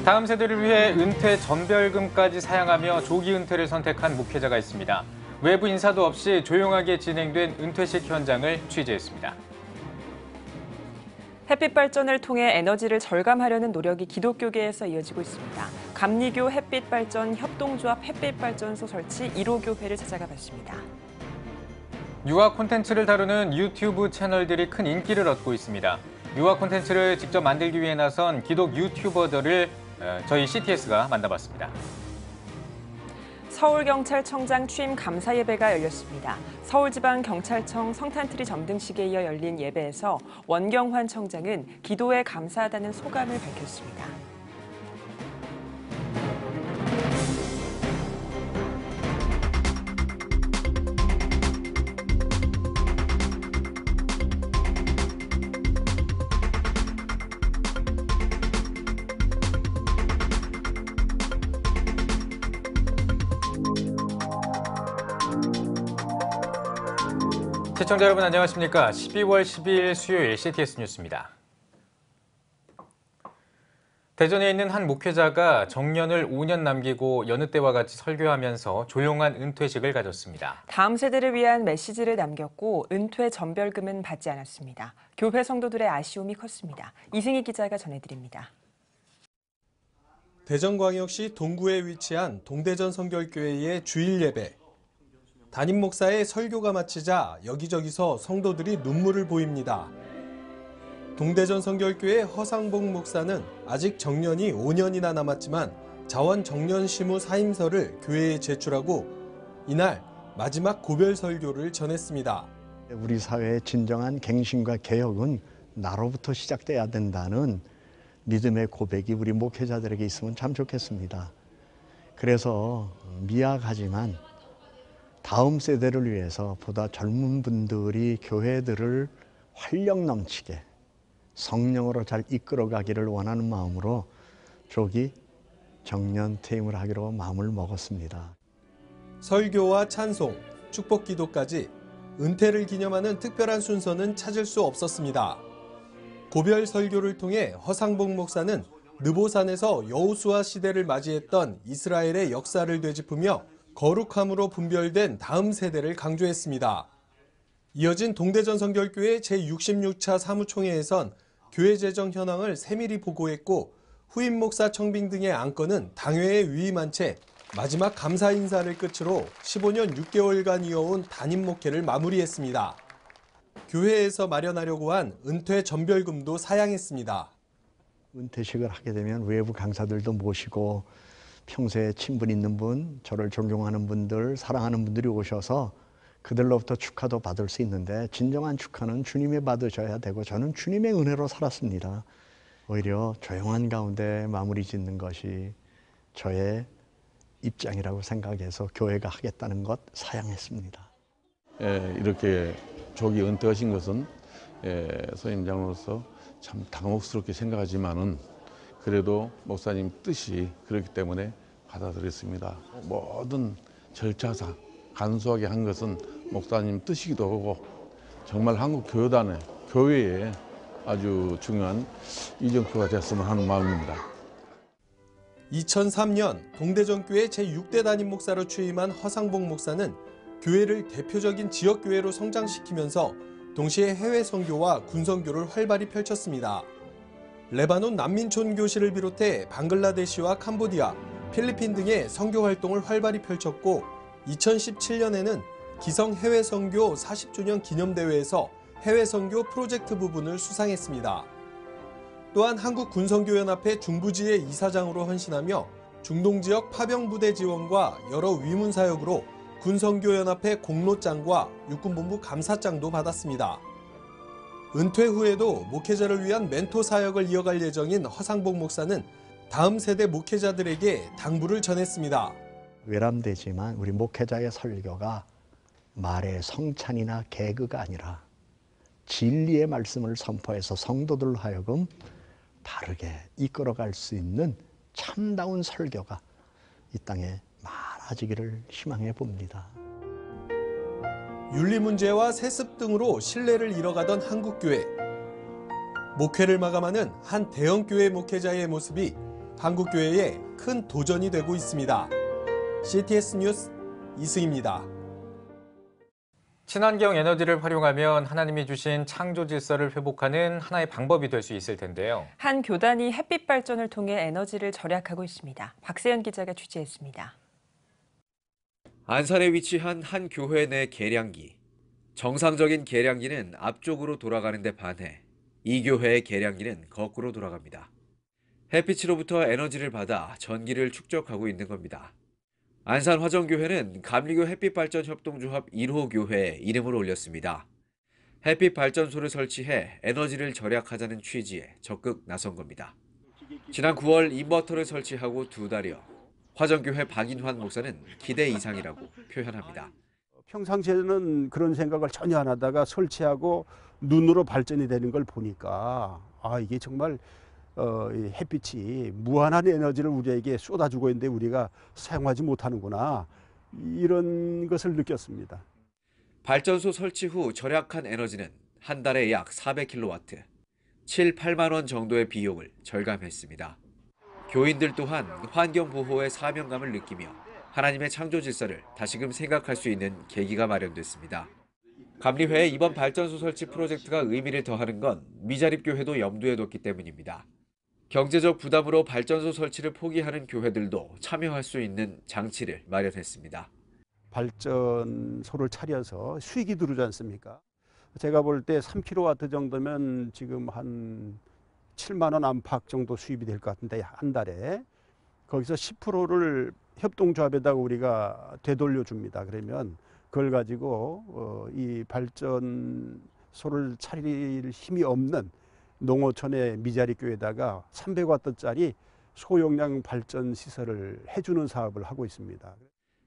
다음 세대를 위해 은퇴 전별금까지 사양하며 조기 은퇴를 선택한 목회자가 있습니다. 외부 인사도 없이 조용하게 진행된 은퇴식 현장을 취재했습니다. 햇빛 발전을 통해 에너지를 절감하려는 노력이 기독교계에서 이어지고 있습니다. 감리교 햇빛 발전 협동조합 햇빛 발전소 설치 1호 교회를 찾아가 봤습니다. 유아 콘텐츠를 다루는 유튜브 채널들이 큰 인기를 얻고 있습니다. 유아 콘텐츠를 직접 만들기 위해 나선 기독 유튜버들을 저희 CTS가 만나봤습니다. 서울경찰청장 취임 감사 예배가 열렸습니다. 서울지방경찰청 성탄트리 점등식에 이어 열린 예배에서 원경환 청장은 기도에 감사하다는 소감을 밝혔습니다. 시청자 여러분 안녕하십니까? 12월 12일 수요일 CTS 뉴스입니다. 대전에 있는 한 목회자가 정년을 5년 남기고 여느 때와 같이 설교하면서 조용한 은퇴식을 가졌습니다. 다음 세대를 위한 메시지를 남겼고 은퇴 전별금은 받지 않았습니다. 교회 성도들의 아쉬움이 컸습니다. 이승희 기자가 전해드립니다. 대전광역시 동구에 위치한 동대전 성결교회의 주일 예배. 담임 목사의 설교가 마치자 여기저기서 성도들이 눈물을 보입니다. 동대전 성결교회 허상봉 목사는 아직 정년이 5년이나 남았지만 자원 정년 시무 사임서를 교회에 제출하고 이날 마지막 고별 설교를 전했습니다. 우리 사회의 진정한 갱신과 개혁은 나로부터 시작돼야 된다는 믿음의 고백이 우리 목회자들에게 있으면 참 좋겠습니다. 그래서 미약하지만 다음 세대를 위해서 보다 젊은 분들이 교회들을 활력 넘치게 성령으로 잘 이끌어가기를 원하는 마음으로 조기 정년 퇴임을 하기로 마음을 먹었습니다. 설교와 찬송, 축복 기도까지 은퇴를 기념하는 특별한 순서는 찾을 수 없었습니다. 고별 설교를 통해 허상봉 목사는 느보산에서 여호수아 시대를 맞이했던 이스라엘의 역사를 되짚으며 거룩함으로 분별된 다음 세대를 강조했습니다. 이어진 동대전 성결교회 제66차 사무총회에선 교회 재정 현황을 세밀히 보고했고 후임 목사 청빙 등의 안건은 당회에 위임한 채 마지막 감사 인사를 끝으로 15년 6개월간 이어온 담임 목회를 마무리했습니다. 교회에서 마련하려고 한 은퇴 전별금도 사양했습니다. 은퇴식을 하게 되면 외부 강사들도 모시고 평소에 친분 있는 분, 저를 존경하는 분들, 사랑하는 분들이 오셔서 그들로부터 축하도 받을 수 있는데 진정한 축하는 주님이 받으셔야 되고 저는 주님의 은혜로 살았습니다. 오히려 조용한 가운데 마무리 짓는 것이 저의 입장이라고 생각해서 교회가 하겠다는 것 사양했습니다. 이렇게 조기 은퇴하신 것은 선임장으로서 참 당혹스럽게 생각하지만은 그래도 목사님 뜻이 그렇기 때문에 받아들였습니다. 모든 절차상 간소하게 한 것은 목사님 뜻이기도 하고 정말 한국 교회단의 교회에 아주 중요한 이정표가 됐으면 하는 마음입니다. 2003년 동대전교회 제6대 담임 목사로 취임한 허상봉 목사는 교회를 대표적인 지역교회로 성장시키면서 동시에 해외 선교와 군선교를 활발히 펼쳤습니다. 레바논 난민촌 교실을 비롯해 방글라데시와 캄보디아, 필리핀 등의 선교 활동을 활발히 펼쳤고 2017년에는 기성 해외 선교 40주년 기념대회에서 해외 선교 프로젝트 부분을 수상했습니다. 또한 한국군선교연합회 중부지회 이사장으로 헌신하며 중동 지역 파병부대 지원과 여러 위문 사역으로 군선교연합회 공로장과 육군본부 감사장도 받았습니다. 은퇴 후에도 목회자를 위한 멘토 사역을 이어갈 예정인 허상봉 목사는 다음 세대 목회자들에게 당부를 전했습니다. 외람되지만 우리 목회자의 설교가 말의 성찬이나 개그가 아니라 진리의 말씀을 선포해서 성도들로 하여금 바르게 이끌어갈 수 있는 참다운 설교가 이 땅에 많아지기를 희망해 봅니다. 윤리 문제와 세습 등으로 신뢰를 잃어가던 한국교회. 목회를 마감하는 한 대형교회 목회자의 모습이 한국교회에 큰 도전이 되고 있습니다. CTS 뉴스 이승입니다. 친환경 에너지를 활용하면 하나님이 주신 창조 질서를 회복하는 하나의 방법이 될 수 있을 텐데요. 한 교단이 햇빛 발전을 통해 에너지를 절약하고 있습니다. 박세연 기자가 취재했습니다. 안산에 위치한 한 교회 내 계량기. 정상적인 계량기는 앞쪽으로 돌아가는 데 반해 이 교회의 계량기는 거꾸로 돌아갑니다. 햇빛으로부터 에너지를 받아 전기를 축적하고 있는 겁니다. 안산 화정교회는 감리교 햇빛발전협동조합 1호 교회에 이름을 올렸습니다. 햇빛발전소를 설치해 에너지를 절약하자는 취지에 적극 나선 겁니다. 지난 9월 인버터를 설치하고 2달여 화정교회 박인환 목사는 기대 이상이라고 표현합니다. 평상시에는 그런 생각을 전혀 안 하다가 설치하고 눈으로 발전이 되는 걸 보니까 이게 정말 이 햇빛이 무한한 에너지를 우리에게 쏟아주고 있는데 우리가 사용하지 못하는구나, 이런 것을 느꼈습니다. 발전소 설치 후 절약한 에너지는 한 달에 약 400kW, 7, 8만 원 정도의 비용을 절감했습니다. 교인들 또한 환경보호의 사명감을 느끼며 하나님의 창조 질서를 다시금 생각할 수 있는 계기가 마련됐습니다. 감리회의 이번 발전소 설치 프로젝트가 의미를 더하는 건 미자립교회도 염두에 뒀기 때문입니다. 경제적 부담으로 발전소 설치를 포기하는 교회들도 참여할 수 있는 장치를 마련했습니다. 발전소를 차려서 수익이 들어오지 않습니까? 제가 볼 때 3kW 정도면 지금 한 7만 원 안팎 정도 수입이 될 것 같은데, 한 달에 거기서 10%를 협동조합에다가 우리가 되돌려 줍니다. 그러면 그걸 가지고 이 발전소를 차릴 힘이 없는 농어촌의 미자립교회에다가 300W짜리 소용량 발전 시설을 해주는 사업을 하고 있습니다.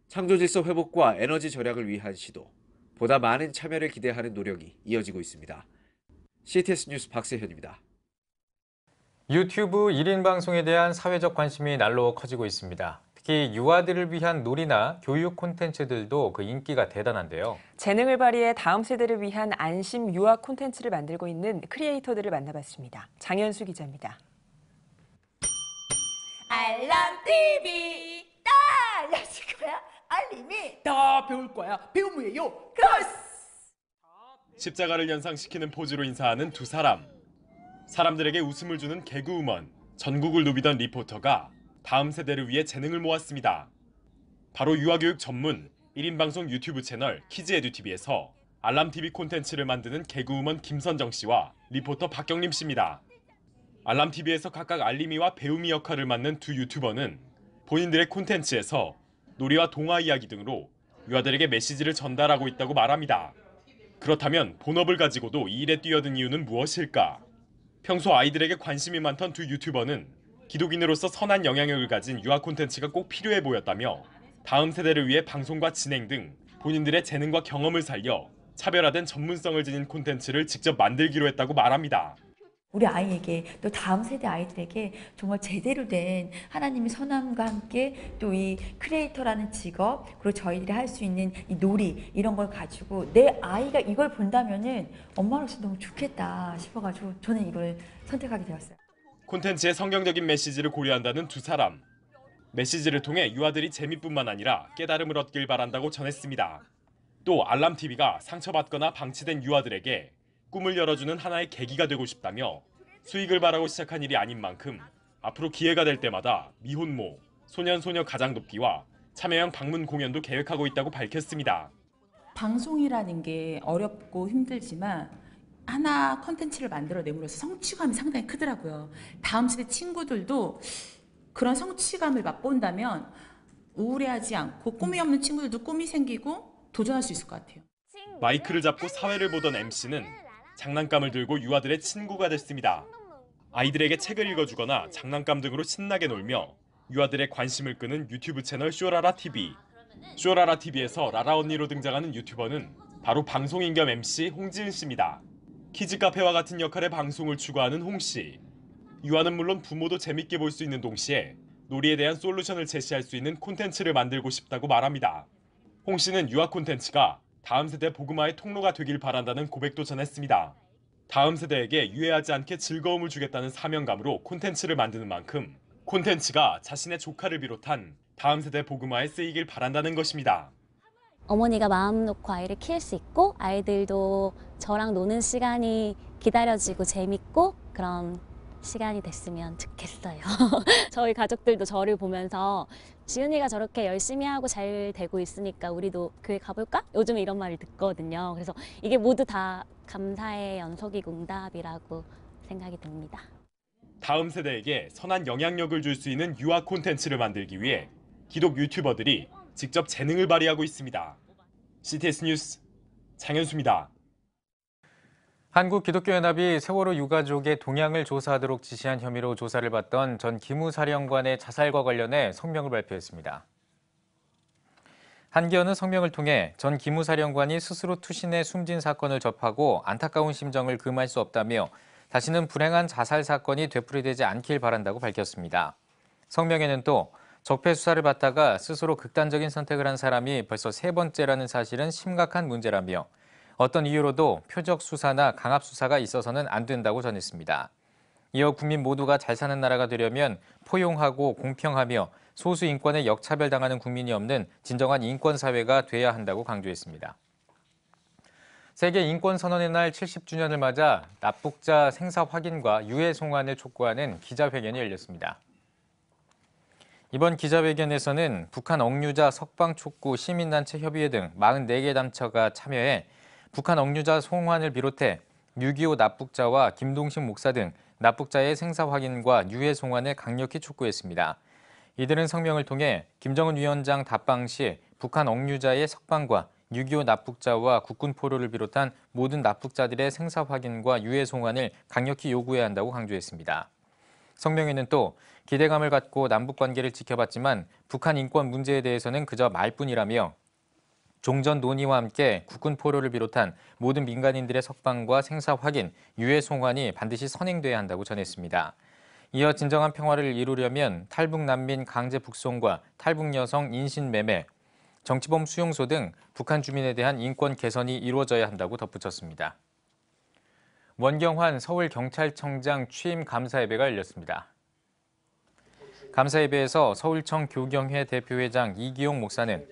창조 질서 회복과 에너지 절약을 위한 시도, 보다 많은 참여를 기대하는 노력이 이어지고 있습니다. CTS 뉴스 박세현입니다. 유튜브 1인 방송에 대한 사회적 관심이 날로 커지고 있습니다. 특히 유아들을 위한 놀이나 교육 콘텐츠들도 그 인기가 대단한데요. 재능을 발휘해 다음 세대를 위한 안심 유아 콘텐츠를 만들고 있는 크리에이터들을 만나봤습니다. 장현수 기자입니다. 알람TV 다 알려줄 거야. 알림이 다 배울 거야. 배움이에요. 크로스. 십자가를 연상시키는 포즈로 인사하는 두 사람. 사람들에게 웃음을 주는 개그우먼, 전국을 누비던 리포터가 다음 세대를 위해 재능을 모았습니다. 바로 유아교육 전문 1인 방송 유튜브 채널 키즈에듀TV에서 알람TV 콘텐츠를 만드는 개그우먼 김선정 씨와 리포터 박경림 씨입니다. 알람TV에서 각각 알림이와 배움이 역할을 맡는 두 유튜버는 본인들의 콘텐츠에서 놀이와 동화 이야기 등으로 유아들에게 메시지를 전달하고 있다고 말합니다. 그렇다면 본업을 가지고도 이 일에 뛰어든 이유는 무엇일까? 평소 아이들에게 관심이 많던 두 유튜버는 기독인으로서 선한 영향력을 가진 유아 콘텐츠가 꼭 필요해 보였다며 다음 세대를 위해 방송과 진행 등 본인들의 재능과 경험을 살려 차별화된 전문성을 지닌 콘텐츠를 직접 만들기로 했다고 말합니다. 우리 아이에게 또 다음 세대 아이들에게 정말 제대로 된 하나님의 선함과 함께 또 이 크리에이터라는 직업, 그리고 저희들이 할 수 있는 이 놀이, 이런 걸 가지고 내 아이가 이걸 본다면은 엄마로서 너무 좋겠다 싶어가지고 저는 이걸 선택하게 되었어요. 콘텐츠의 성경적인 메시지를 고려한다는 두 사람. 메시지를 통해 유아들이 재미뿐만 아니라 깨달음을 얻길 바란다고 전했습니다. 또 알람TV가 상처받거나 방치된 유아들에게 꿈을 열어주는 하나의 계기가 되고 싶다며 수익을 바라고 시작한 일이 아닌 만큼 앞으로 기회가 될 때마다 미혼모, 소년소녀 가장돕기와 참여형 방문 공연도 계획하고 있다고 밝혔습니다. 방송이라는 게 어렵고 힘들지만 하나 컨텐츠를 만들어내므로써 성취감이 상당히 크더라고요. 다음 세대 친구들도 그런 성취감을 맛본다면 우울해하지 않고 꿈이 없는 친구들도 꿈이 생기고 도전할 수 있을 것 같아요. 마이크를 잡고 사회를 보던 MC는 장난감을 들고 유아들의 친구가 됐습니다. 아이들에게 책을 읽어주거나 장난감 등으로 신나게 놀며 유아들의 관심을 끄는 유튜브 채널 쇼라라TV. 쇼라라TV에서 라라 언니로 등장하는 유튜버는 바로 방송인 겸 MC 홍지은 씨입니다. 키즈 카페와 같은 역할의 방송을 추구하는 홍 씨. 유아는 물론 부모도 재밌게 볼 수 있는 동시에 놀이에 대한 솔루션을 제시할 수 있는 콘텐츠를 만들고 싶다고 말합니다. 홍 씨는 유아 콘텐츠가 다음 세대 복음화의 통로가 되길 바란다는 고백도 전했습니다. 다음 세대에게 유해하지 않게 즐거움을 주겠다는 사명감으로 콘텐츠를 만드는 만큼 콘텐츠가 자신의 조카를 비롯한 다음 세대 복음화에 쓰이길 바란다는 것입니다. 어머니가 마음 놓고 아이를 키울 수 있고 아이들도 저랑 노는 시간이 기다려지고 재밌고 그런 시간이 됐으면 좋겠어요. 저희 가족들도 저를 보면서 지은이가 저렇게 열심히 하고 잘 되고 있으니까 우리도 교회 가볼까? 요즘에 이런 말을 듣거든요. 그래서 이게 모두 다 감사의 연속이고 응답이라고 생각이 듭니다. 다음 세대에게 선한 영향력을 줄 수 있는 유아 콘텐츠를 만들기 위해 기독 유튜버들이 직접 재능을 발휘하고 있습니다. CTS 뉴스 장현수입니다. 한국기독교연합이 세월호 유가족의 동향을 조사하도록 지시한 혐의로 조사를 받던 전 기무사령관의 자살과 관련해 성명을 발표했습니다. 한기현은 성명을 통해 전 기무사령관이 스스로 투신해 숨진 사건을 접하고 안타까운 심정을 금할 수 없다며 다시는 불행한 자살 사건이 되풀이되지 않길 바란다고 밝혔습니다. 성명에는 또 적폐 수사를 받다가 스스로 극단적인 선택을 한 사람이 벌써 3번째라는 사실은 심각한 문제라며 어떤 이유로도 표적 수사나 강압 수사가 있어서는 안 된다고 전했습니다. 이어 국민 모두가 잘 사는 나라가 되려면 포용하고 공평하며 소수 인권에 역차별당하는 국민이 없는 진정한 인권 사회가 돼야 한다고 강조했습니다. 세계 인권선언의 날 70주년을 맞아 납북자 생사 확인과 유해 송환을 촉구하는 기자회견이 열렸습니다. 이번 기자회견에서는 북한 억류자 석방 촉구 시민단체 협의회 등 44개 단체가 참여해 북한 억류자 송환을 비롯해 6.25 납북자와 김동식 목사 등 납북자의 생사 확인과 유해 송환을 강력히 촉구했습니다. 이들은 성명을 통해 김정은 위원장 답방 시 북한 억류자의 석방과 6.25 납북자와 국군 포로를 비롯한 모든 납북자들의 생사 확인과 유해 송환을 강력히 요구해야 한다고 강조했습니다. 성명에는 또 기대감을 갖고 남북관계를 지켜봤지만 북한 인권 문제에 대해서는 그저 말뿐이라며 종전 논의와 함께 국군 포로를 비롯한 모든 민간인들의 석방과 생사 확인, 유해 송환이 반드시 선행돼야 한다고 전했습니다. 이어 진정한 평화를 이루려면 탈북 난민 강제 북송과 탈북 여성 인신 매매, 정치범 수용소 등 북한 주민에 대한 인권 개선이 이루어져야 한다고 덧붙였습니다. 원경환 서울경찰청장 취임 감사 예배가 열렸습니다. 감사 예배에서 서울청 교경회 대표회장 이기용 목사는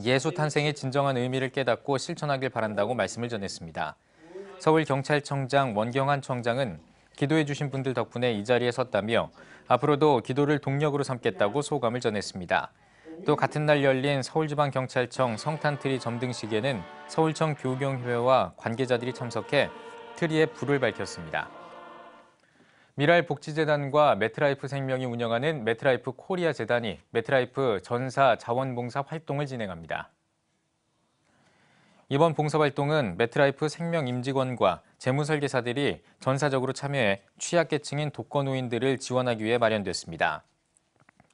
예수 탄생의 진정한 의미를 깨닫고 실천하길 바란다고 말씀을 전했습니다. 서울경찰청장 원경환 청장은 기도해 주신 분들 덕분에 이 자리에 섰다며 앞으로도 기도를 동력으로 삼겠다고 소감을 전했습니다. 또 같은 날 열린 서울지방경찰청 성탄트리 점등식에는 서울청 교경회와 관계자들이 참석해 트리에 불을 밝혔습니다. 미랄복지재단과 매트라이프 생명이 운영하는 매트라이프 코리아 재단이 매트라이프 전사 자원봉사 활동을 진행합니다. 이번 봉사활동은 매트라이프 생명 임직원과 재무설계사들이 전사적으로 참여해 취약계층인 독거노인들을 지원하기 위해 마련됐습니다.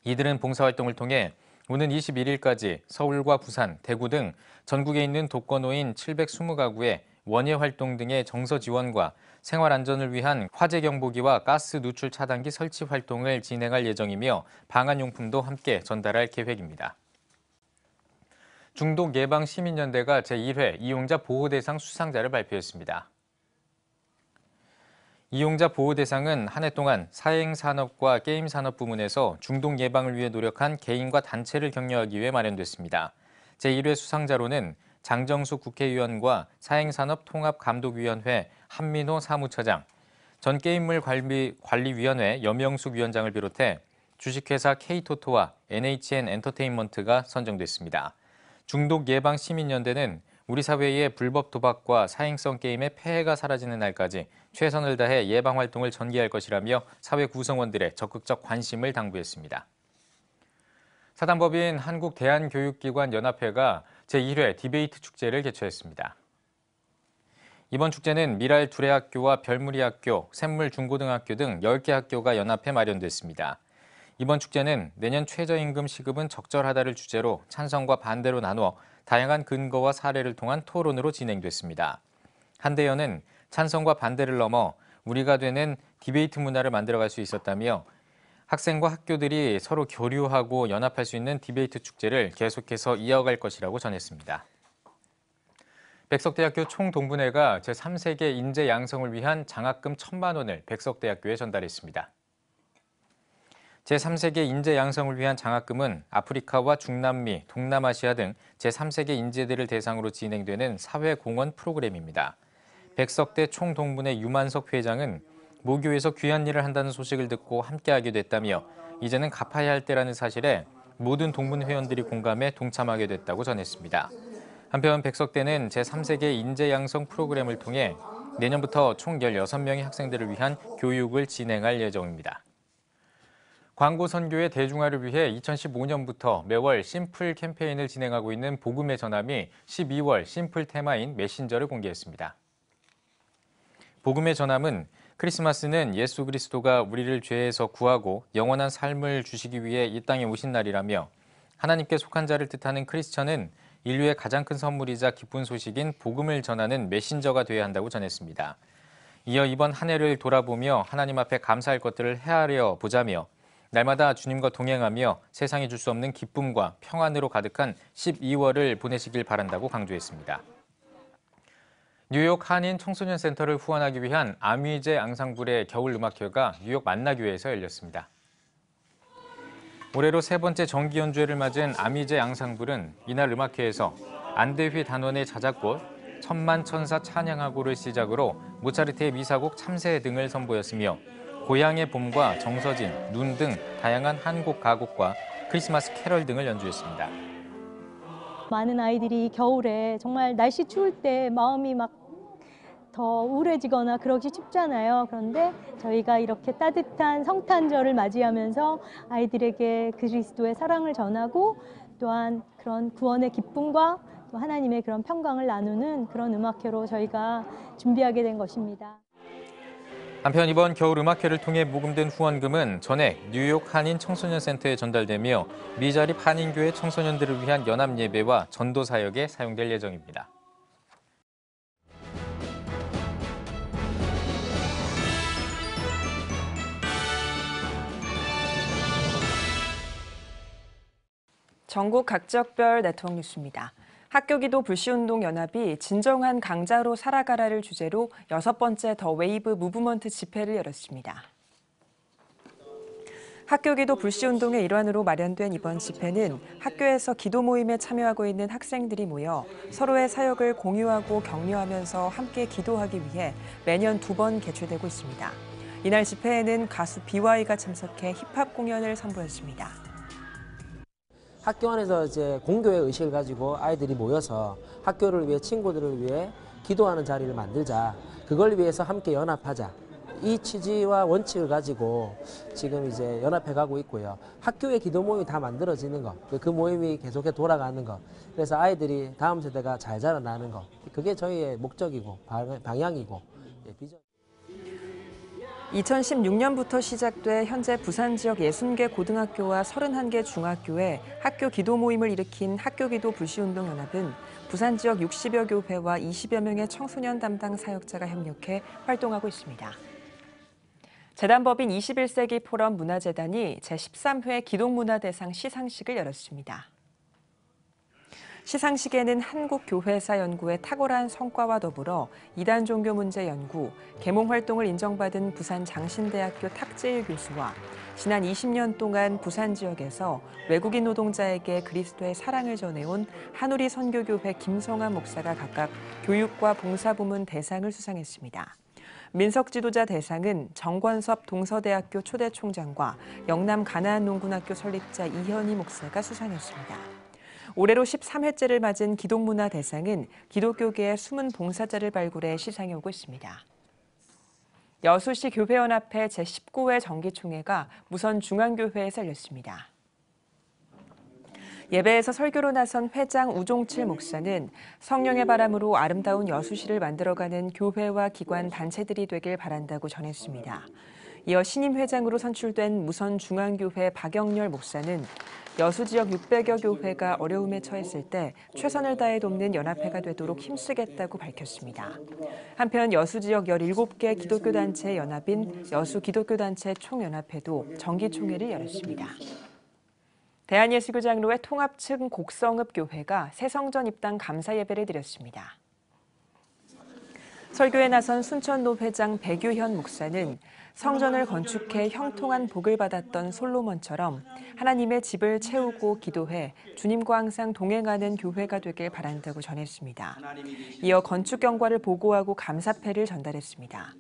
이들은 봉사활동을 통해 오는 21일까지 서울과 부산, 대구 등 전국에 있는 독거노인 720가구에 원예활동 등의 정서 지원과 생활 안전을 위한 화재 경보기와 가스 누출 차단기 설치 활동을 진행할 예정이며 방한용품도 함께 전달할 계획입니다. 중독 예방 시민연대가 제1회 이용자 보호대상 수상자를 발표했습니다. 이용자 보호대상은 한 해 동안 사행산업과 게임산업 부문에서 중독 예방을 위해 노력한 개인과 단체를 격려하기 위해 마련됐습니다. 제1회 수상자로는 장정숙 국회의원과 사행산업통합감독위원회 한민호 사무처장, 전게임물관리위원회 염영숙 위원장을 비롯해 주식회사 K토토와 NHN 엔터테인먼트가 선정됐습니다. 중독 예방 시민연대는 우리 사회의 불법 도박과 사행성 게임의 폐해가 사라지는 날까지 최선을 다해 예방 활동을 전개할 것이라며 사회 구성원들의 적극적 관심을 당부했습니다. 사단법인 한국대한교육기관연합회가 제1회 디베이트 축제를 개최했습니다. 이번 축제는 미랄 두레학교와 별무리학교, 샘물중고등학교 등 10개 학교가 연합해 마련됐습니다. 이번 축제는 내년 최저임금 시급은 적절하다를 주제로 찬성과 반대로 나누어 다양한 근거와 사례를 통한 토론으로 진행됐습니다. 한대연은 찬성과 반대를 넘어 우리가 되는 디베이트 문화를 만들어갈 수 있었다며 학생과 학교들이 서로 교류하고 연합할 수 있는 디베이트 축제를 계속해서 이어갈 것이라고 전했습니다. 백석대학교 총동문회가 제3세계 인재 양성을 위한 장학금 1,000만 원을 백석대학교에 전달했습니다. 제3세계 인재 양성을 위한 장학금은 아프리카와 중남미, 동남아시아 등 제3세계 인재들을 대상으로 진행되는 사회공헌 프로그램입니다. 백석대 총동문회 유만석 회장은 모교에서 귀한 일을 한다는 소식을 듣고 함께하게 됐다며 이제는 갚아야 할 때라는 사실에 모든 동문 회원들이 공감해 동참하게 됐다고 전했습니다. 한편 백석대는 제3세계 인재 양성 프로그램을 통해 내년부터 총 16명의 학생들을 위한 교육을 진행할 예정입니다. 광고 선교의 대중화를 위해 2015년부터 매월 심플 캠페인을 진행하고 있는 복음의 전함이 12월 심플 테마인 메신저를 공개했습니다. 복음의 전함은 크리스마스는 예수 그리스도가 우리를 죄에서 구하고 영원한 삶을 주시기 위해 이 땅에 오신 날이라며 하나님께 속한 자를 뜻하는 크리스천은 인류의 가장 큰 선물이자 기쁜 소식인 복음을 전하는 메신저가 되어야 한다고 전했습니다. 이어 이번 한 해를 돌아보며 하나님 앞에 감사할 것들을 헤아려 보자며 날마다 주님과 동행하며 세상이 줄 수 없는 기쁨과 평안으로 가득한 12월을 보내시길 바란다고 강조했습니다. 뉴욕 한인 청소년 센터를 후원하기 위한 아미제 앙상블의 겨울 음악회가 뉴욕 만나교회에서 열렸습니다. 올해로 세 번째 정기 연주회를 맞은 아미제 앙상블은 이날 음악회에서 안대휘 단원의 자작곡 천만천사 찬양하고를 시작으로 모차르트의 미사곡 참새 등을 선보였으며 고향의 봄과 정서진, 눈 등 다양한 한국 가곡과 크리스마스 캐럴 등을 연주했습니다. 많은 아이들이 겨울에 정말 날씨 추울 때 마음이 막 더 우울해지거나 그러기 쉽잖아요. 그런데 저희가 이렇게 따뜻한 성탄절을 맞이하면서 아이들에게 그리스도의 사랑을 전하고 또한 그런 구원의 기쁨과 또 하나님의 그런 평강을 나누는 그런 음악회로 저희가 준비하게 된 것입니다. 한편 이번 겨울 음악회를 통해 모금된 후원금은 전액 뉴욕 한인 청소년 센터에 전달되며 미자립 한인교회 청소년들을 위한 연합 예배와 전도 사역에 사용될 예정입니다. 전국 각적별 네트워크 뉴스입니다. 학교기도 불시운동연합이 진정한 강자로 살아가라를 주제로 6번째 더 웨이브 무브먼트 집회를 열었습니다. 학교기도 불시운동의 일환으로 마련된 이번 집회는 학교에서 기도 모임에 참여하고 있는 학생들이 모여 서로의 사역을 공유하고 격려하면서 함께 기도하기 위해 매년 2번 개최되고 있습니다. 이날 집회에는 가수 BY가 참석해 힙합 공연을 선보였습니다. 학교 안에서 이제 공교의 의식을 가지고 아이들이 모여서 학교를 위해 친구들을 위해 기도하는 자리를 만들자. 그걸 위해서 함께 연합하자. 이 취지와 원칙을 가지고 지금 이제 연합해 가고 있고요. 학교의 기도 모임이 다 만들어지는 거. 그 모임이 계속해 돌아가는 거. 그래서 아이들이 다음 세대가 잘 자라나는 거. 그게 저희의 목적이고 방향이고 비전. 2016년부터 시작돼 현재 부산 지역 60개 고등학교와 31개 중학교에 학교 기도 모임을 일으킨 학교기도 불시운동연합은 부산 지역 60여 교회와 20여 명의 청소년 담당 사역자가 협력해 활동하고 있습니다. 재단법인 21세기 포럼 문화재단이 제13회 기독문화대상 시상식을 열었습니다. 시상식에는 한국교회사 연구의 탁월한 성과와 더불어 이단 종교 문제 연구, 계몽 활동을 인정받은 부산 장신대학교 탁재일 교수와 지난 20년 동안 부산 지역에서 외국인 노동자에게 그리스도의 사랑을 전해온 한우리 선교교회 김성환 목사가 각각 교육과 봉사부문 대상을 수상했습니다. 민석 지도자 대상은 정권섭 동서대학교 초대 총장과 영남 가나안 농군학교 설립자 이현희 목사가 수상했습니다. 올해로 13회째를 맞은 기독문화 대상은 기독교계의 숨은 봉사자를 발굴해 시상해 오고 있습니다. 여수시 교회연합회 제19회 정기총회가 무선 중앙교회에서 열렸습니다. 예배에서 설교로 나선 회장 우종칠 목사는 성령의 바람으로 아름다운 여수시를 만들어가는 교회와 기관, 단체들이 되길 바란다고 전했습니다. 이어 신임 회장으로 선출된 무선 중앙교회 박영렬 목사는 여수 지역 600여 교회가 어려움에 처했을 때 최선을 다해 돕는 연합회가 되도록 힘쓰겠다고 밝혔습니다. 한편 여수 지역 17개 기독교단체 연합인 여수 기독교단체 총연합회도 정기총회를 열었습니다. 대한예수교장로회 통합측 곡성읍 교회가 새성전 입당 감사 예배를 드렸습니다. 설교에 나선 순천로 회장 백유현 목사는 성전을 건축해 형통한 복을 받았던 솔로몬처럼 하나님의 집을 채우고 기도해 주님과 항상 동행하는 교회가 되길 바란다고 전했습니다. 이어 건축 경과를 보고하고 감사패를 전달했습니다.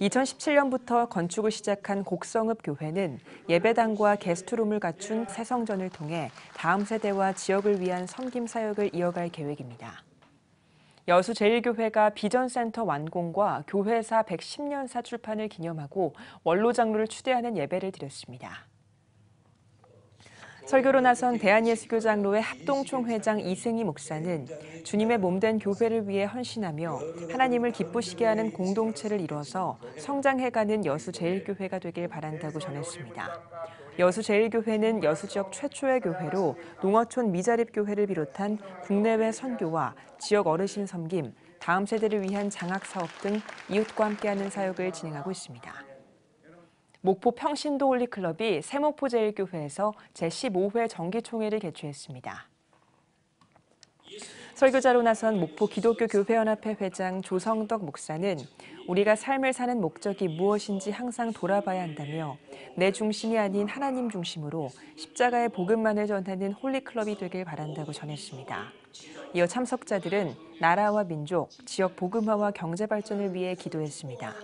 2017년부터 건축을 시작한 곡성읍 교회는 예배당과 게스트룸을 갖춘 새 성전을 통해 다음 세대와 지역을 위한 섬김 사역을 이어갈 계획입니다. 여수제일교회가 비전센터 완공과 교회사 110년사 출판을 기념하고 원로 장로를 추대하는 예배를 드렸습니다. 설교로 나선 대한예수교 장로회 합동총회장 이승희 목사는 주님의 몸된 교회를 위해 헌신하며 하나님을 기쁘시게 하는 공동체를 이뤄서 성장해가는 여수제일교회가 되길 바란다고 전했습니다. 여수제일교회는 여수 지역 최초의 교회로 농어촌 미자립교회를 비롯한 국내외 선교와 지역 어르신 섬김, 다음 세대를 위한 장학사업 등 이웃과 함께하는 사역을 진행하고 있습니다. 목포 평신도 홀리클럽이 세목포제일교회에서 제15회 정기총회를 개최했습니다. 설교자로 나선 목포 기독교교회연합회 회장 조성덕 목사는 우리가 삶을 사는 목적이 무엇인지 항상 돌아봐야 한다며 내 중심이 아닌 하나님 중심으로 십자가의 복음만을 전하는 홀리클럽이 되길 바란다고 전했습니다. 이어 참석자들은 나라와 민족, 지역 복음화와 경제 발전을 위해 기도했습니다.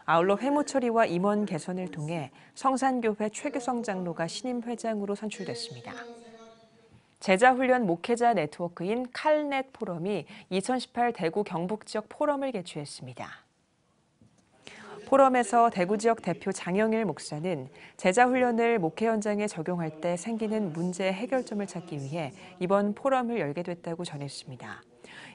아울러 회무 처리와 임원 개선을 통해 성산교회 최규성 장로가 신임 회장으로 선출됐습니다. 제자훈련 목회자 네트워크인 칼넷 포럼이 2018 대구 경북 지역 포럼을 개최했습니다. 포럼에서 대구 지역 대표 장영일 목사는 제자훈련을 목회 현장에 적용할 때 생기는 문제의 해결점을 찾기 위해 이번 포럼을 열게 됐다고 전했습니다.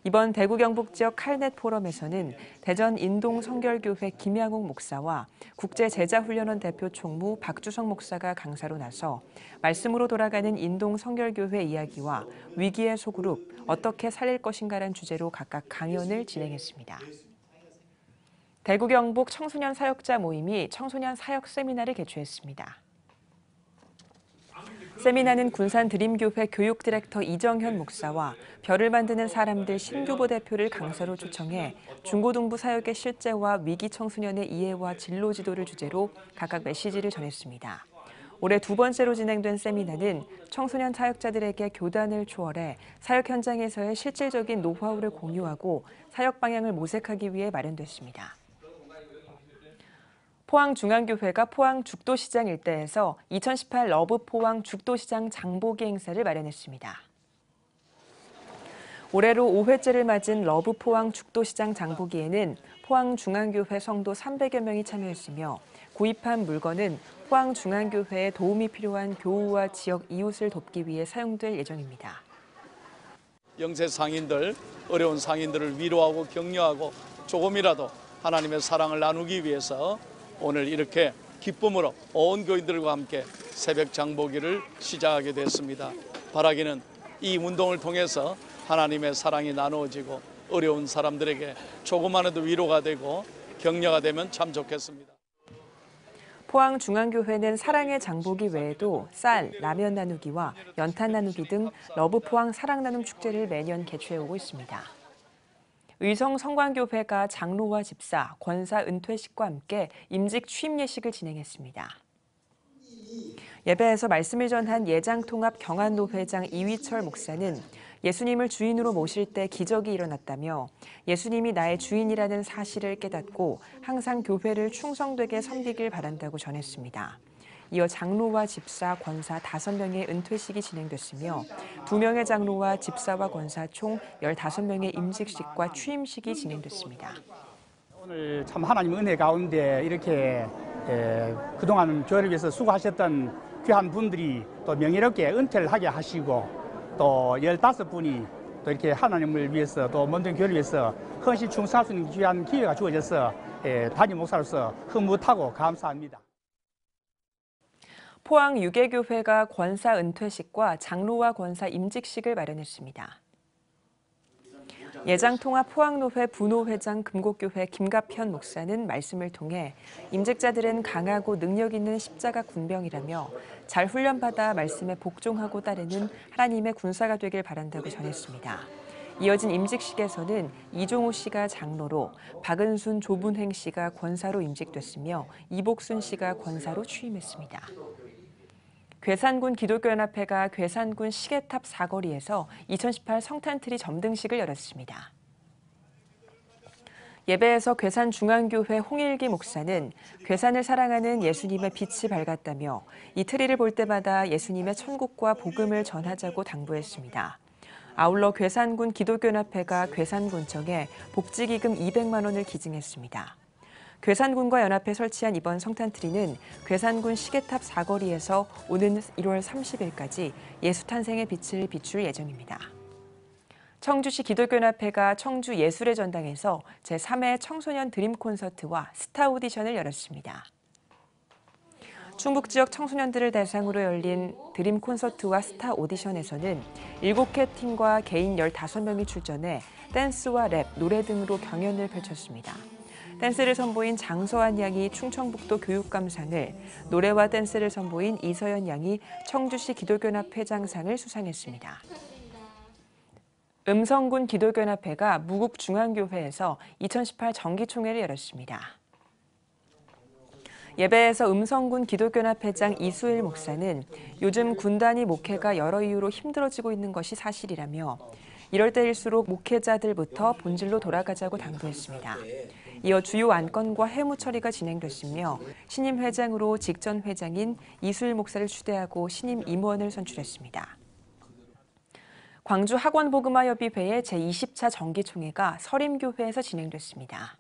이번 대구 경북 지역 칼넷 포럼에서는 대전 인동 성결교회 김양옥 목사와 국제제자훈련원 대표 총무 박주성 목사가 강사로 나서 말씀으로 돌아가는 인동 성결교회 이야기와 위기의 소그룹 어떻게 살릴 것인가란 주제로 각각 강연을 진행했습니다. 대구 경북 청소년 사역자 모임이 청소년 사역 세미나를 개최했습니다. 세미나는 군산 드림교회 교육 디렉터 이정현 목사와 별을 만드는 사람들 신교보 대표를 강사로 초청해 중고등부 사역의 실제와 위기 청소년의 이해와 진로 지도를 주제로 각각 메시지를 전했습니다. 올해 두 번째로 진행된 세미나는 청소년 사역자들에게 교단을 초월해 사역 현장에서의 실질적인 노하우를 공유하고 사역 방향을 모색하기 위해 마련됐습니다. 포항중앙교회가 포항 죽도시장 일대에서 2018 러브 포항 죽도시장 장보기 행사를 마련했습니다. 올해로 5회째를 맞은 러브 포항 죽도시장 장보기에는 포항중앙교회 성도 300여 명이 참여했으며 구입한 물건은 포항중앙교회에 도움이 필요한 교우와 지역 이웃을 돕기 위해 사용될 예정입니다. 영세 상인들, 어려운 상인들을 위로하고 격려하고 조금이라도 하나님의 사랑을 나누기 위해서 오늘 이렇게 기쁨으로 온 교인들과 함께 새벽 장보기를 시작하게 됐습니다. 바라기는 이 운동을 통해서 하나님의 사랑이 나누어지고 어려운 사람들에게 조금만해도 위로가 되고 격려가 되면 참 좋겠습니다. 포항중앙교회는 사랑의 장보기 외에도 쌀, 라면 나누기와 연탄 나누기 등 러브 포항 사랑 나눔 축제를 매년 개최해오고 있습니다. 의성 성광교회가 장로와 집사, 권사 은퇴식과 함께 임직 취임 예식을 진행했습니다. 예배에서 말씀을 전한 예장통합 경안노회장 이휘철 목사는 예수님을 주인으로 모실 때 기적이 일어났다며 예수님이 나의 주인이라는 사실을 깨닫고 항상 교회를 충성되게 섬기길 바란다고 전했습니다. 이어 장로와 집사, 권사 5명의 은퇴식이 진행됐으며 2명의 장로와 집사와 권사 총 15명의 임직식과 취임식이 진행됐습니다. 오늘 참 하나님 은혜 가운데 이렇게 그동안 교회를 위해서 수고하셨던 귀한 분들이 또 명예롭게 은퇴를 하게 하시고 또 15분이 또 이렇게 하나님을 위해서 또 먼저 교회를 위해서 헌신 충성할 수 있는 귀한 기회가 주어져서 담임 목사로서 흐뭇하고 감사합니다. 포항 유계교회가 권사 은퇴식과 장로와 권사 임직식을 마련했습니다. 예장통합 포항노회 부노회장 금곡교회 김갑현 목사는 말씀을 통해 임직자들은 강하고 능력 있는 십자가 군병이라며 잘 훈련받아 말씀에 복종하고 따르는 하나님의 군사가 되길 바란다고 전했습니다. 이어진 임직식에서는 이종우 씨가 장로로, 박은순, 조문행 씨가 권사로 임직됐으며 이복순 씨가 권사로 취임했습니다. 괴산군 기독교연합회가 괴산군 시계탑 사거리에서 2018 성탄트리 점등식을 열었습니다. 예배에서 괴산중앙교회 홍일기 목사는 괴산을 사랑하는 예수님의 빛이 밝았다며 이 트리를 볼 때마다 예수님의 천국과 복음을 전하자고 당부했습니다. 아울러 괴산군 기독교연합회가 괴산군청에 복지기금 200만 원을 기증했습니다. 괴산군과 연합회 설치한 이번 성탄트리는 괴산군 시계탑 사거리에서 오는 1월 30일까지 예수 탄생의 빛을 비출 예정입니다. 청주시 기독교연합회가 청주 예술의 전당에서 제3회 청소년 드림 콘서트와 스타 오디션을 열었습니다. 충북 지역 청소년들을 대상으로 열린 드림 콘서트와 스타 오디션에서는 7개 팀과 개인 15명이 출전해 댄스와 랩, 노래 등으로 경연을 펼쳤습니다. 댄스를 선보인 장서한 양이 충청북도 교육감상을, 노래와 댄스를 선보인 이서연 양이 청주시 기독교연합 회장상을 수상했습니다. 음성군 기독교연합회가 무국중앙교회에서 2018 정기총회를 열었습니다. 예배에서 음성군 기독교연합 회장 이수일 목사는 요즘 군단위 목회가 여러 이유로 힘들어지고 있는 것이 사실이라며 이럴 때일수록 목회자들부터 본질로 돌아가자고 당부했습니다. 이어 주요 안건과 해무 처리가 진행됐으며 신임 회장으로 직전 회장인 이수일 목사를 추대하고 신임 임원을 선출했습니다. 광주 학원복음화협의회의 제20차 정기총회가 서림교회에서 진행됐습니다.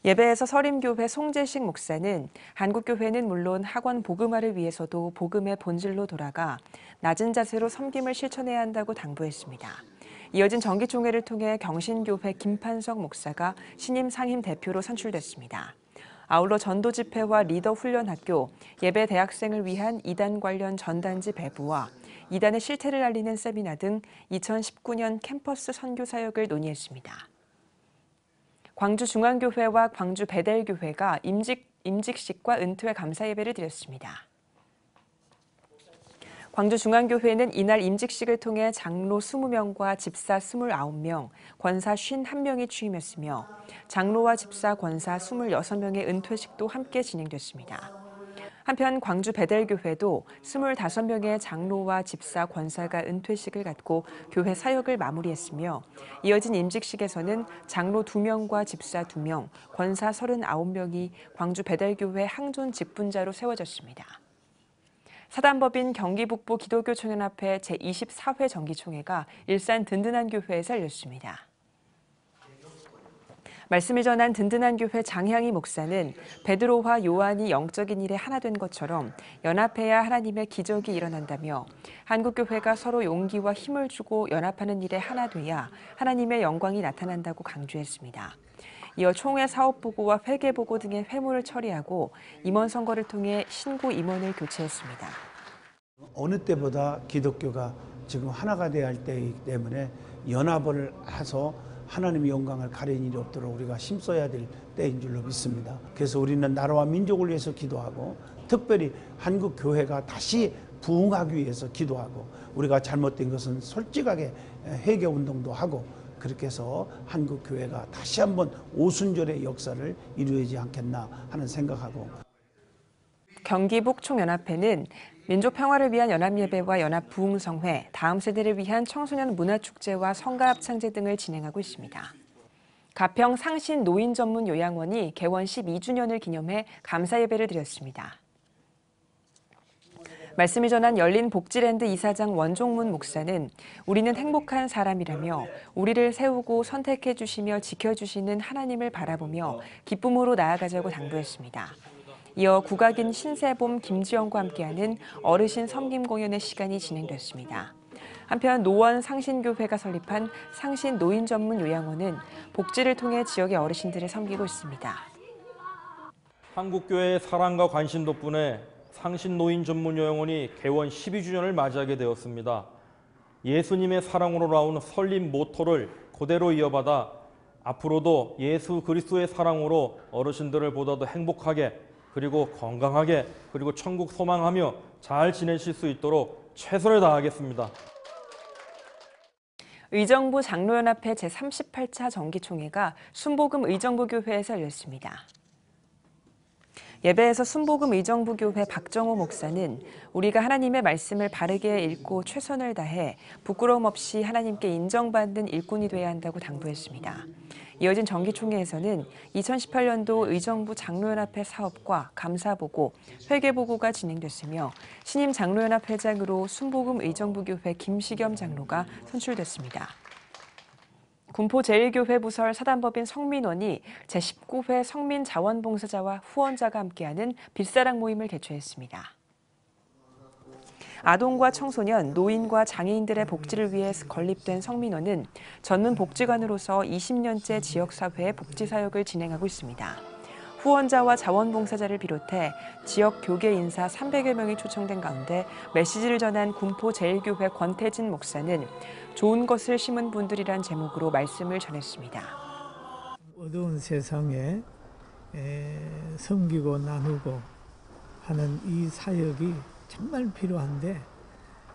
예배에서 서림교회 송재식 목사는 한국교회는 물론 학원 복음화를 위해서도 복음의 본질로 돌아가 낮은 자세로 섬김을 실천해야 한다고 당부했습니다. 이어진 정기총회를 통해 경신교회 김판석 목사가 신임 상임 대표로 선출됐습니다. 아울러 전도집회와 리더훈련학교, 예배 대학생을 위한 이단 관련 전단지 배부와 이단의 실태를 알리는 세미나 등 2019년 캠퍼스 선교 사역을 논의했습니다. 광주중앙교회와 광주베델교회가 임직식과 은퇴 감사 예배를 드렸습니다. 광주중앙교회는 이날 임직식을 통해 장로 20명과 집사 29명, 권사 51명이 취임했으며 장로와 집사, 권사 26명의 은퇴식도 함께 진행됐습니다. 한편 광주 베델교회도 25명의 장로와 집사, 권사가 은퇴식을 갖고 교회 사역을 마무리했으며 이어진 임직식에서는 장로 2명과 집사 2명, 권사 39명이 광주 베델교회 항존 직분자로 세워졌습니다. 사단법인 경기북부 기독교총연합회 제24회 정기총회가 일산 든든한 교회에서 열렸습니다. 말씀을 전한 든든한 교회 장향희 목사는 베드로와 요한이 영적인 일에 하나 된 것처럼 연합해야 하나님의 기적이 일어난다며 한국교회가 서로 용기와 힘을 주고 연합하는 일에 하나 돼야 하나님의 영광이 나타난다고 강조했습니다. 이어 총회 사업보고와 회계보고 등의 회무를 처리하고 임원 선거를 통해 신고 임원을 교체했습니다. 어느 때보다 기독교가 지금 하나가 돼야 할 때이기 때문에 연합을 해서 하나님의 영광을 가리는 일이 없도록 우리가 힘써야 될 때인 줄로 믿습니다. 그래서 우리는 나라와 민족을 위해서 기도하고 특별히 한국 교회가 다시 부흥하기 위해서 기도하고 우리가 잘못된 것은 솔직하게 회개 운동도 하고 그렇게 해서 한국 교회가 다시 한번 오순절의 역사를 이루어지지 않겠나 하는 생각하고 경기북총연합회는 민족평화를 위한 연합예배와 연합부흥성회, 다음 세대를 위한 청소년 문화축제와 성가합창제 등을 진행하고 있습니다. 가평 상신 노인 전문 요양원이 개원 12주년을 기념해 감사예배를 드렸습니다. 말씀을 전한 열린복지랜드 이사장 원종문 목사는 우리는 행복한 사람이라며 우리를 세우고 선택해 주시며 지켜주시는 하나님을 바라보며 기쁨으로 나아가자고 당부했습니다. 이어 국악인 신세봄, 김지영과 함께하는 어르신 섬김 공연의 시간이 진행됐습니다. 한편 노원 상신교회가 설립한 상신 노인 전문 요양원은 복지를 통해 지역의 어르신들을 섬기고 있습니다. 한국교회의 사랑과 관심 덕분에 상신 노인 전문 요양원이 개원 12주년을 맞이하게 되었습니다. 예수님의 사랑으로 나온 설립 모토를 그대로 이어받아 앞으로도 예수 그리스도의 사랑으로 어르신들을 보다도 행복하게 그리고 건강하게 그리고 천국 소망하며 잘 지내실 수 있도록 최선을 다하겠습니다. 의정부 장로연합회 제38차 정기총회가 순복음 의정부교회에서 열렸습니다. 예배에서 순복음 의정부교회 박정호 목사는 우리가 하나님의 말씀을 바르게 읽고 최선을 다해 부끄러움 없이 하나님께 인정받는 일꾼이 돼야 한다고 당부했습니다. 이어진 정기총회에서는 2018년도 의정부 장로연합회 사업과 감사보고, 회계보고가 진행됐으며 신임 장로연합 회장으로 순복음 의정부교회 김시겸 장로가 선출됐습니다. 군포 제1교회 부설 사단법인 성민원이 제19회 성민자원봉사자와 후원자가 함께하는 빛사랑 모임을 개최했습니다. 아동과 청소년, 노인과 장애인들의 복지를 위해 건립된 성민원은 전문 복지관으로서 20년째 지역사회의 복지사역을 진행하고 있습니다. 후원자와 자원봉사자를 비롯해 지역 교계 인사 300여 명이 초청된 가운데 메시지를 전한 군포 제1교회 권태진 목사는 좋은 것을 심은 분들이란 제목으로 말씀을 전했습니다. 어두운 세상에 섬기고 나누고 하는 이 사역이 정말 필요한데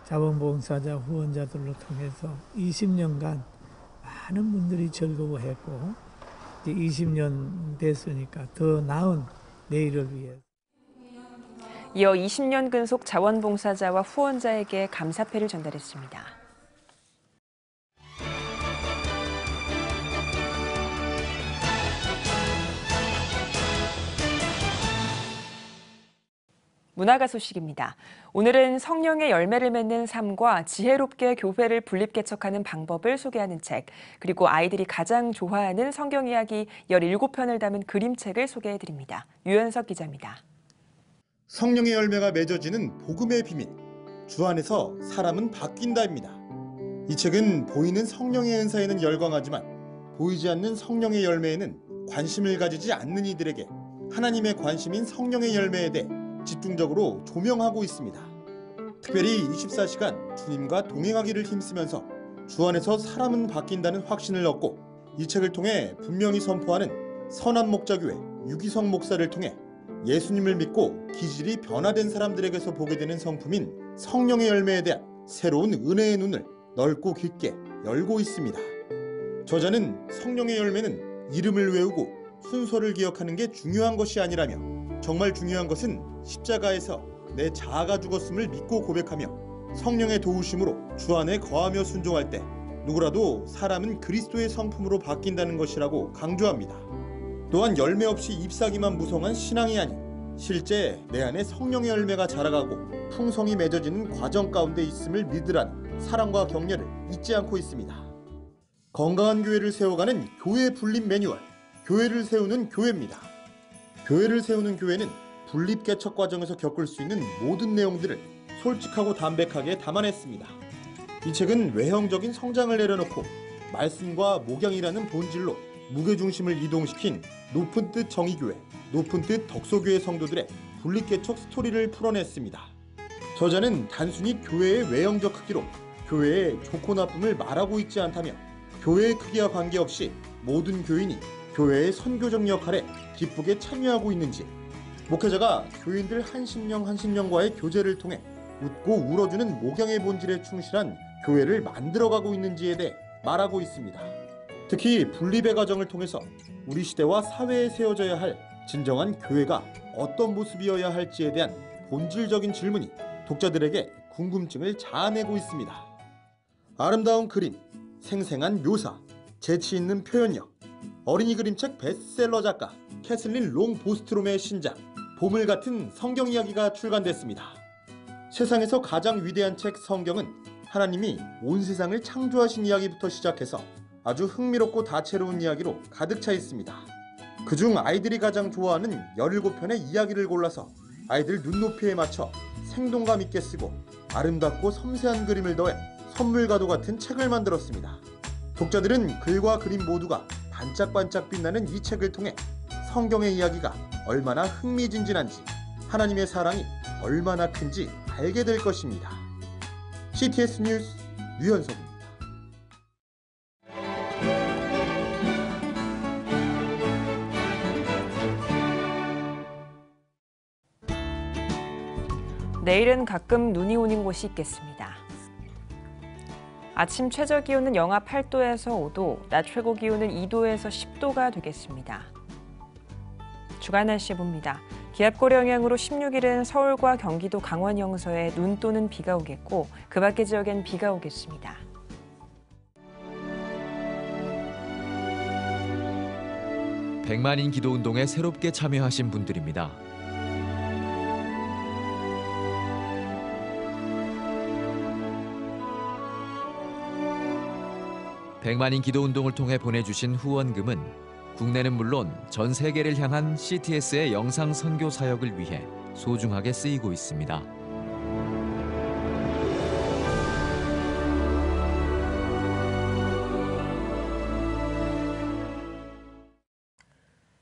자원봉사자 후원자들로 통해서 20년간 많은 분들이 즐거워했고 이제 20년 됐으니까 더 나은 내일을 위해. 이어 20년 근속 자원봉사자와 후원자에게 감사패를 전달했습니다. 문화가 소식입니다. 오늘은 성령의 열매를 맺는 삶과 지혜롭게 교회를 분립개척하는 방법을 소개하는 책, 그리고 아이들이 가장 좋아하는 성경 이야기 17편을 담은 그림책을 소개해드립니다. 유현석 기자입니다. 성령의 열매가 맺어지는 복음의 비밀, 주 안에서 사람은 바뀐다입니다. 이 책은 보이는 성령의 은사에는 열광하지만 보이지 않는 성령의 열매에는 관심을 가지지 않는 이들에게 하나님의 관심인 성령의 열매에 대해 집중적으로 조명하고 있습니다. 특별히 24시간 주님과 동행하기를 힘쓰면서 주 안에서 사람은 바뀐다는 확신을 얻고 이 책을 통해 분명히 선포하는 선한목자교회 유기성 목사를 통해 예수님을 믿고 기질이 변화된 사람들에게서 보게 되는 성품인 성령의 열매에 대한 새로운 은혜의 눈을 넓고 깊게 열고 있습니다. 저자는 성령의 열매는 이름을 외우고 순서를 기억하는 게 중요한 것이 아니라며 정말 중요한 것은 십자가에서 내 자아가 죽었음을 믿고 고백하며 성령의 도우심으로 주 안에 거하며 순종할 때 누구라도 사람은 그리스도의 성품으로 바뀐다는 것이라고 강조합니다. 또한 열매 없이 잎사귀만 무성한 신앙이 아닌 실제 내 안에 성령의 열매가 자라가고 풍성이 맺어지는 과정 가운데 있음을 믿으라는 사랑과 격려를 잊지 않고 있습니다. 건강한 교회를 세워가는 교회 분립 매뉴얼, 교회를 세우는 교회입니다. 교회를 세우는 교회는 분립개척 과정에서 겪을 수 있는 모든 내용들을 솔직하고 담백하게 담아냈습니다. 이 책은 외형적인 성장을 내려놓고 말씀과 목양이라는 본질로 무게중심을 이동시킨 높은 뜻 정의교회, 높은 뜻 덕소교회 성도들의 분립개척 스토리를 풀어냈습니다. 저자는 단순히 교회의 외형적 크기로 교회의 좋고 나쁨을 말하고 있지 않다며 교회의 크기와 관계없이 모든 교인이 교회의 선교적 역할에 기쁘게 참여하고 있는지, 목회자가 교인들 한 심령과의 교제를 통해 웃고 울어주는 목양의 본질에 충실한 교회를 만들어가고 있는지에 대해 말하고 있습니다. 특히 분립의 과정을 통해서 우리 시대와 사회에 세워져야 할 진정한 교회가 어떤 모습이어야 할지에 대한 본질적인 질문이 독자들에게 궁금증을 자아내고 있습니다. 아름다운 그림, 생생한 묘사, 재치 있는 표현력, 어린이 그림책 베스트셀러 작가 캐슬린 롱 보스트롬의 신작 보물 같은 성경 이야기가 출간됐습니다. 세상에서 가장 위대한 책 성경은 하나님이 온 세상을 창조하신 이야기부터 시작해서 아주 흥미롭고 다채로운 이야기로 가득 차 있습니다. 그중 아이들이 가장 좋아하는 17편의 이야기를 골라서 아이들 눈높이에 맞춰 생동감 있게 쓰고 아름답고 섬세한 그림을 더해 선물과도 같은 책을 만들었습니다. 독자들은 글과 그림 모두가 반짝반짝 빛나는 이 책을 통해 성경의 이야기가 얼마나 흥미진진한지, 하나님의 사랑이 얼마나 큰지 알게 될 것입니다. CTS 뉴스 유현석입니다. 내일은 가끔 눈이 오는 곳이 있겠습니다. 아침 최저 기온은 영하 8도에서 5도, 낮 최고 기온은 2도에서 10도가 되겠습니다. 주간 날씨 봅니다. 기압골 영향으로 16일은 서울과 경기도 강원 영서에 눈 또는 비가 오겠고 그 밖의 지역엔 비가 오겠습니다. 백만인 기도운동에 새롭게 참여하신 분들입니다. 백만인 기도운동을 통해 보내주신 후원금은 국내는 물론 전 세계를 향한 CTS의 영상 선교 사역을 위해 소중하게 쓰이고 있습니다.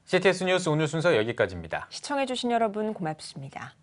CTS 뉴스 오늘 순서 여기까지입니다. 시청해주신 여러분 고맙습니다.